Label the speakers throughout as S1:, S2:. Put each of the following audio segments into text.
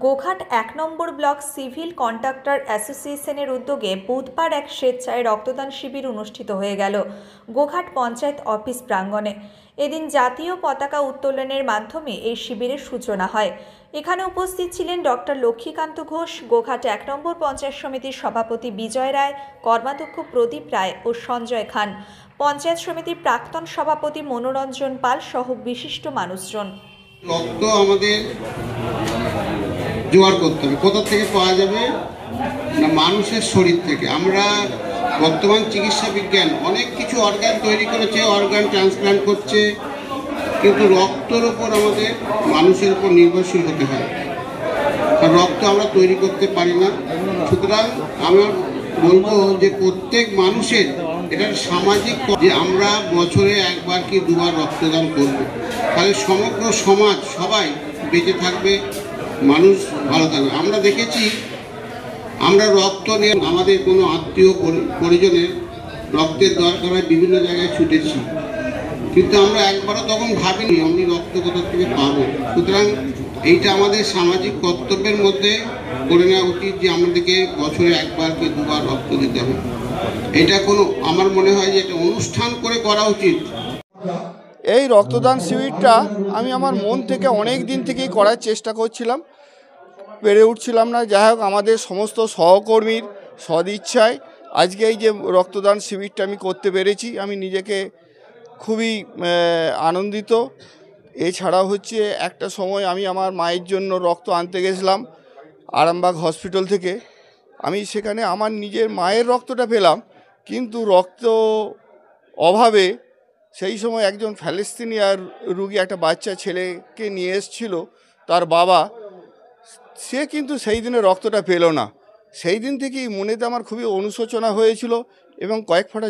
S1: গোঘাট ১ নম্বর block civil contractor অ্যাসোসিয়েশনের উদ্যোগে বুধবার এক স্বেচ্ছায় রক্তদান শিবির অনুষ্ঠিত হয়ে গেল গোঘাট পঞ্চায়েত অফিস প্রাঙ্গণে। এদিন জাতীয় পতাকা উত্তোলনের মাধ্যমে এই শিবিরের সূচনা হয়। এখানে উপস্থিত ছিলেন ডক্টর লক্ষ্মীকান্ত ঘোষ, গোঘাট ১ নম্বর পঞ্চায়েত সমিতির সভাপতি বিজয় রায়, কর্মাধ্যক্ষ প্রদীপ রায় ও সঞ্জয় খান, পঞ্চায়েত সমিতির প্রাক্তন সভাপতি মনোরঞ্জন পাল সহ বিশিষ্ট মানুষজন।
S2: রক্ত আমাদের জোগাড় করতে হবে। কোথা থেকে পাওয়া যাবে না, মানুষের শরীর থেকে। আমরা বর্তমান চিকিৎসা বিজ্ঞান অনেক কিছু অর্গান তৈরি করেছে, অর্গান ট্রান্সপ্লান্ট করছে, কিন্তু রক্তের উপর আমাদের মানুষের উপর নির্ভরশীল হতে হয়, কারণ রক্ত আমরা তৈরি করতে পারি না। সুতরাং আমার বলবো যে প্রত্যেক মানুষের এটা সামাজিক যে আমরা বছরে একবার কি দুবার রক্তদান করব, তাহলে সমগ্র সমাজ সবাই বেঁচে থাকবে, মানুষ ভালো থাকবে। আমরা দেখেছি আমরা রক্ত নিয়ে আমাদের কোনো আত্মীয় পরিজনের রক্তের দরকার হয়, বিভিন্ন জায়গায় ছুটেছি, কিন্তু আমরা একবারও তখন ভাবিনি আমি রক্ত কোথা থেকে পাবো। সুতরাং এইটা আমাদের সামাজিক কর্তব্যের মধ্যে করে নেওয়া উচিত যে আমাদেরকে বছরে একবার কি দুবার রক্ত দিতে হবে। এটা কোনো আমার মনে হয় যে এটা অনুষ্ঠান করে করা উচিত।
S3: এই রক্তদান শিবিরটা আমি আমার মন থেকে অনেক দিন থেকেই করার চেষ্টা করছিলাম, পেরে উঠছিলাম না। যাই হোক, আমাদের সমস্ত সহকর্মীর সদিচ্ছায় আজকে এই যে রক্তদান শিবিরটা আমি করতে পেরেছি, আমি নিজেকে খুবই আনন্দিত। এছাড়াও হচ্ছে একটা সময় আমি আমার মায়ের জন্য রক্ত আনতে গেছিলাম আরামবাগ হসপিটাল থেকে। আমি সেখানে আমার নিজের মায়ের রক্তটা পেলাম, কিন্তু রক্ত অভাবে সেই সময় একজন ফ্যালেস্তিনিয়ার রুগী, একটা বাচ্চা ছেলেকে নিয়ে এসেছিল তার বাবা, সে কিন্তু সেই দিনে রক্তটা পেল না। সেই দিন থেকেই মনেতে আমার খুবই অনুশোচনা হয়েছিল এবং কয়েক ফোঁটা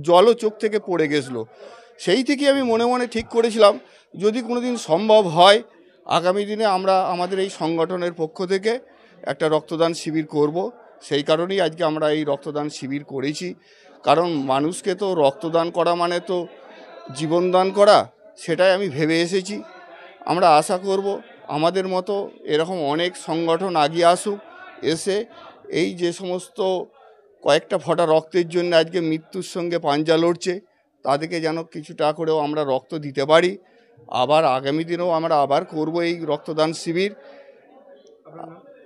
S3: জলও চোখ থেকে পড়ে গেছিলো। সেই থেকেই আমি মনে মনে ঠিক করেছিলাম যদি কোনো দিন সম্ভব হয় আগামী দিনে আমরা আমাদের এই সংগঠনের পক্ষ থেকে একটা রক্তদান শিবির করব। সেই কারণেই আজকে আমরা এই রক্তদান শিবির করেছি, কারণ মানুষকে তো রক্তদান করা মানে তো জীবনদান করা, সেটাই আমি ভেবে এসেছি। আমরা আশা করব আমাদের মতো এরকম অনেক সংগঠন এগিয়ে আসুক, এসে এই যে সমস্ত কয়েকটা ফোঁটা রক্তের জন্য আজকে মৃত্যুর সঙ্গে পাঞ্জা লড়ছে, তাদেরকে যেন কিছুটা করেও আমরা রক্ত দিতে পারি। আবার আগামী দিনেও আমরা আবার করব এই রক্তদান শিবির।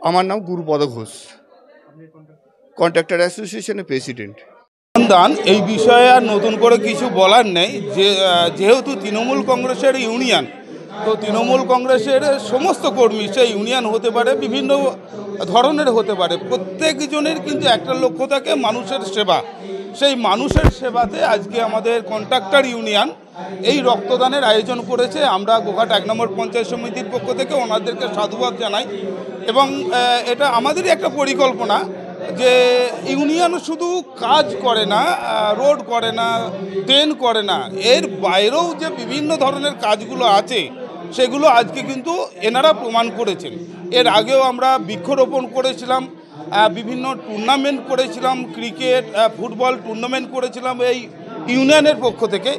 S3: আমার নাম গুরুপদ ঘোষ, কন্ট্রাক্টর অ্যাসোসিয়েশনের প্রেসিডেন্ট।
S4: দান এই বিষয়ে আর নতুন করে কিছু বলার নেই, যেহেতু তৃণমূল কংগ্রেসের ইউনিয়ন, তো তৃণমূল কংগ্রেসের সমস্ত কর্মী সেই ইউনিয়ন হতে পারে, বিভিন্ন ধরনের হতে পারে, প্রত্যেকজনের কিন্তু একটা লক্ষ্য থাকে মানুষের সেবা। সেই মানুষের সেবাতে আজকে আমাদের কন্ট্রাক্টর ইউনিয়ন এই রক্তদানের আয়োজন করেছে। আমরা গোঘাট ১ নম্বর পঞ্চায়েত সমিতির পক্ষ থেকে ওনাদেরকে সাধুবাদ জানাই এবং এটা আমাদেরই একটা পরিকল্পনা যে ইউনিয়ন শুধু কাজ করে না, রোড করে না, ট্রেন করে না, এর বাইরেও যে বিভিন্ন ধরনের কাজগুলো আছে সেগুলো আজকে কিন্তু এনারা প্রমাণ করেছেন। এর আগেও আমরা বৃক্ষরোপণ করেছিলাম, বিভিন্ন টুর্নামেন্ট করেছিলাম, ক্রিকেট, ফুটবল টুর্নামেন্ট করেছিলাম এই ইউনিয়নের পক্ষ থেকে।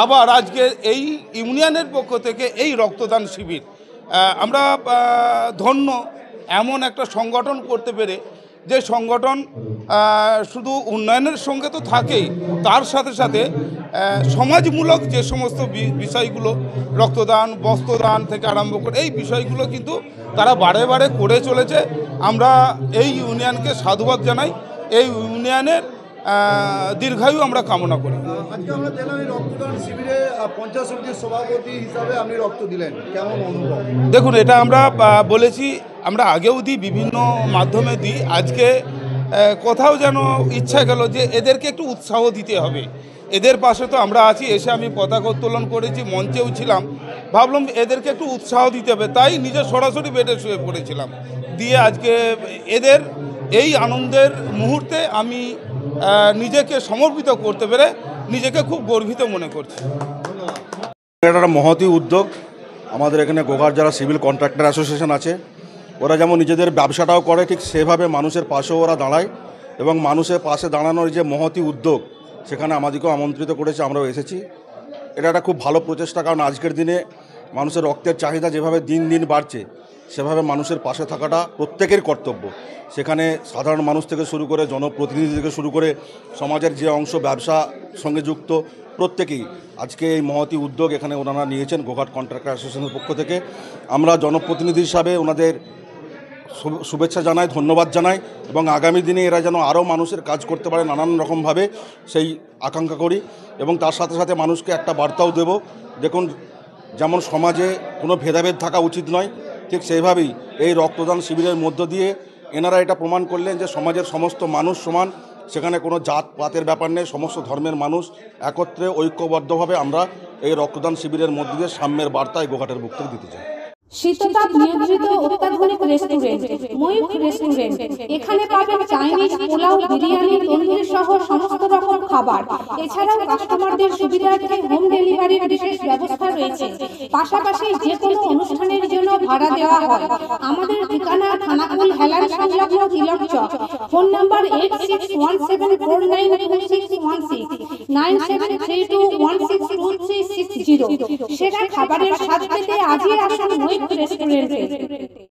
S4: আবার আজকে এই ইউনিয়নের পক্ষ থেকে এই রক্তদান শিবির, আমরা ধন্য এমন একটা সংগঠন করতে পেরে, যে সংগঠন শুধু উন্নয়নের সঙ্গে তো থাকেই, তার সাথে সাথে সমাজমূলক যে সমস্ত বিষয়গুলো, রক্তদান, বস্ত্রদান থেকে আরম্ভ করে এই বিষয়গুলো কিন্তু তারা বারে বারে করে চলেছে। আমরা এই ইউনিয়নকে সাধুবাদ জানাই, এই ইউনিয়নের দীর্ঘায়ু আমরা কামনা করি।
S5: আজকে আমরা দেখলাম এই রক্তদান শিবিরে পঞ্চায়েত সমিতির সভাপতি হিসাবে আপনি রক্ত দিলেন, কেমন অনুভব?
S4: দেখুন, এটা আমরা বলেছি, আমরা আগেও দিই, বিভিন্ন মাধ্যমে দিই। আজকে কোথাও যেন ইচ্ছা গেল যে এদেরকে একটু উৎসাহ দিতে হবে, এদের পাশে তো আমরা আছি। এসে আমি পতাকা উত্তোলন করেছি, মঞ্চেও ছিলাম, ভাবলাম এদেরকে একটু উৎসাহ দিতে হবে, তাই নিজে সরাসরি বেডে শুয়ে পড়েছিলাম। দিয়ে আজকে এদের এই আনন্দের মুহূর্তে আমি নিজেকে সমর্পিত করতে পেরে নিজেকে খুব গর্বিত মনে করছি।
S6: এটা একটা মহতী উদ্যোগ। আমাদের এখানে গোঘাট যারা সিভিল কন্ট্রাক্টর অ্যাসোসিয়েশন আছে, ওরা যেমন নিজেদের ব্যবসাটাও করে, ঠিক সেভাবে মানুষের পাশেও ওরা দাঁড়ায় এবং মানুষের পাশে দাঁড়ানোর যে মহতী উদ্যোগ, সেখানে আমাদেরকেও আমন্ত্রিত করেছে, আমরাও এসেছি। এটা একটা খুব ভালো প্রচেষ্টা, কারণ আজকের দিনে মানুষের রক্তের চাহিদা যেভাবে দিন দিন বাড়ছে, সেভাবে মানুষের পাশে থাকাটা প্রত্যেকের কর্তব্য। সেখানে সাধারণ মানুষ থেকে শুরু করে জনপ্রতিনিধি থেকে শুরু করে সমাজের যে অংশ ব্যবসা সঙ্গে যুক্ত প্রত্যেকেই আজকে এই মহতী উদ্যোগ এখানে ওনারা নিয়েছেন গোঘাট কন্ট্রাক্টর অ্যাসোসিয়েশনের পক্ষ থেকে। আমরা জনপ্রতিনিধি হিসাবে ওনাদের শুভেচ্ছা জানাই, ধন্যবাদ জানাই এবং আগামী দিনে এরা যেন আরও মানুষের কাজ করতে পারে নানান রকমভাবে সেই আকাঙ্ক্ষা করি। এবং তার সাথে সাথে মানুষকে একটা বার্তাও দেব, দেখুন যেমন সমাজে কোনো ভেদাভেদ থাকা উচিত নয়, ঠিক সেইভাবেই এই রক্তদান শিবিরের মধ্য দিয়ে এনারা এটা প্রমাণ করলেন যে সমাজের সমস্ত মানুষ সমান, সেখানে কোনো জাত পাতের ব্যাপার নেই, সমস্ত ধর্মের মানুষ একত্রে ঐক্যবদ্ধভাবে আমরা এই রক্তদান শিবিরের মধ্য দিয়ে সাম্যের বার্তায় গোঘাটের বুক থেকে দিতে চাই।
S7: শীততাপ নিয়ন্ত্রিত অত্যাধুনিক রেস্টুরেন্ট ময়ূখ রেস্টুরেন্ট। এখানে পাবেন চাইনিজ, পোলাও, বিরিয়ানি, তন্দুরি সহ সমস্ত রকম খাবার। এছাড়াও কাস্টমারদের সুবিধার্থে হোম ডেলিভারির বিশেষ ব্যবস্থা রয়েছে। পাশাপাশি যে কোনো অনুষ্ঠানের জন্য ভাড়া দেওয়া হয়। আমাদের ঠিকানা খানাকুল হেলান সংলগ্ন তিলক চক। Phone number 8617492616 9732162360। সেরা খাবারের স্বাদ পেতে আজই আসুন ময়ূখ রেস্টুরেন্টে।